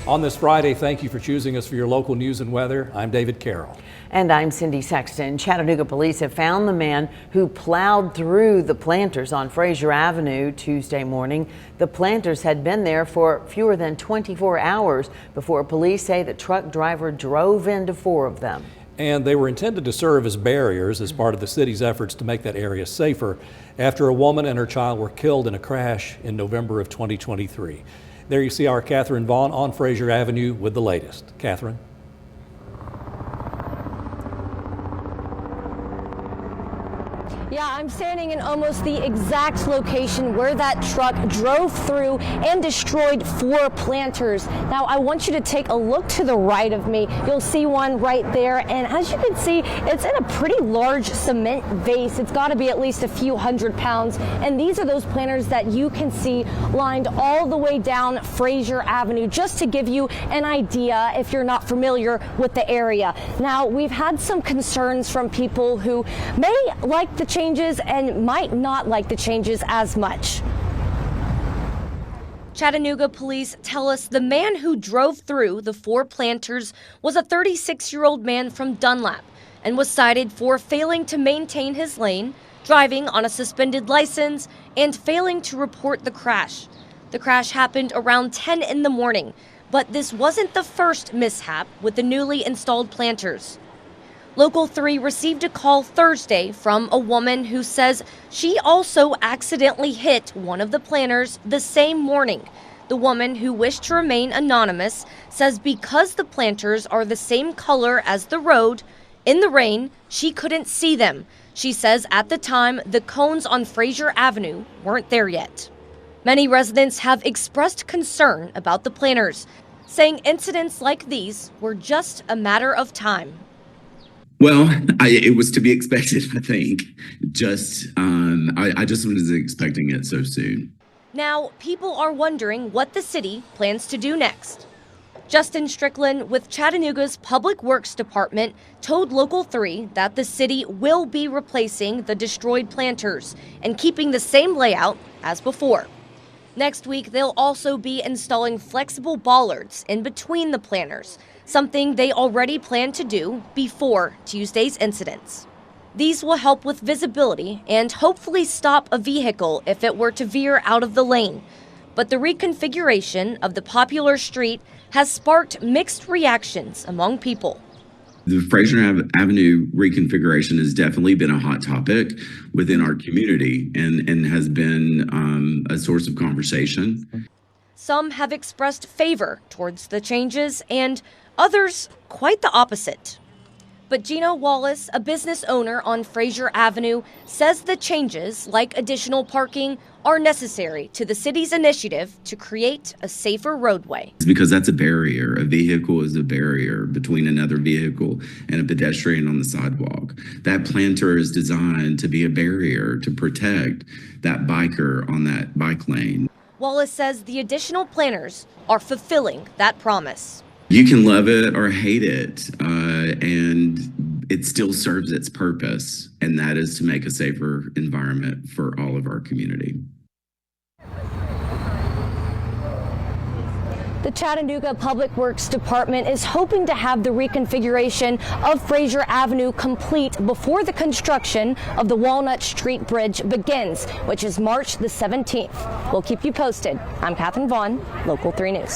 On this Friday, thank you for choosing us for your local news and weather. I'm David Carroll. And I'm Cindy Sexton. Chattanooga Police have found the man who plowed through the planters on Frazier Avenue Tuesday morning. The planters had been there for fewer than 24 hours before police say the truck driver drove into 4 of them. And they were intended to serve as barriers as part of the city's efforts to make that area safer after a woman and her child were killed in a crash in November of 2023. There you see our Catherine Vaughn on Frazier Avenue with the latest. Catherine. Yeah, I'm standing in almost the exact location where that truck drove through and destroyed 4 planters. Now, I want you to take a look to the right of me. You'll see one right there. And as you can see, it's in a pretty large cement vase. It's got to be at least a few hundred pounds. And these are those planters that you can see lined all the way down Frazier Avenue, just to give you an idea if you're not familiar with the area. Now, we've had some concerns from people who may like the changes and might not like the changes as much. Chattanooga Police tell us the man who drove through the 4 planters was a 36-year-old man from Dunlap and was cited for failing to maintain his lane, driving on a suspended license, and failing to report the crash. The crash happened around 10 in the morning, but this wasn't the first mishap with the newly installed planters. Local 3 received a call Thursday from a woman who says she also accidentally hit one of the planters the same morning. The woman, who wished to remain anonymous, says because the planters are the same color as the road, in the rain, she couldn't see them. She says at the time, the cones on Frazier Avenue weren't there yet. Many residents have expressed concern about the planters, saying incidents like these were just a matter of time. Well, it was to be expected, I think. I just wasn't expecting it so soon. Now, people are wondering what the city plans to do next. Justin Strickland with Chattanooga's Public Works Department told Local 3 that the city will be replacing the destroyed planters and keeping the same layout as before. Next week, they'll also be installing flexible bollards in between the planters, something they already planned to do before Tuesday's incidents. These will help with visibility and hopefully stop a vehicle if it were to veer out of the lane. But the reconfiguration of the popular street has sparked mixed reactions among people. The Frazier Avenue reconfiguration has definitely been a hot topic within our community and has been a source of conversation. Some have expressed favor towards the changes and others quite the opposite. But Gino Wallace, a business owner on Frazier Avenue, says the changes, like additional parking, are necessary to the city's initiative to create a safer roadway. Because that's a barrier. A vehicle is a barrier between another vehicle and a pedestrian on the sidewalk. That planter is designed to be a barrier to protect that biker on that bike lane. Wallace says the additional planters are fulfilling that promise. You can love it or hate it, and it still serves its purpose, and that is to make a safer environment for all of our community. The Chattanooga Public Works Department is hoping to have the reconfiguration of Frazier Avenue complete before the construction of the Walnut Street Bridge begins, which is March the 17th. We'll keep you posted. I'm Catherine Vaughn, Local 3 News.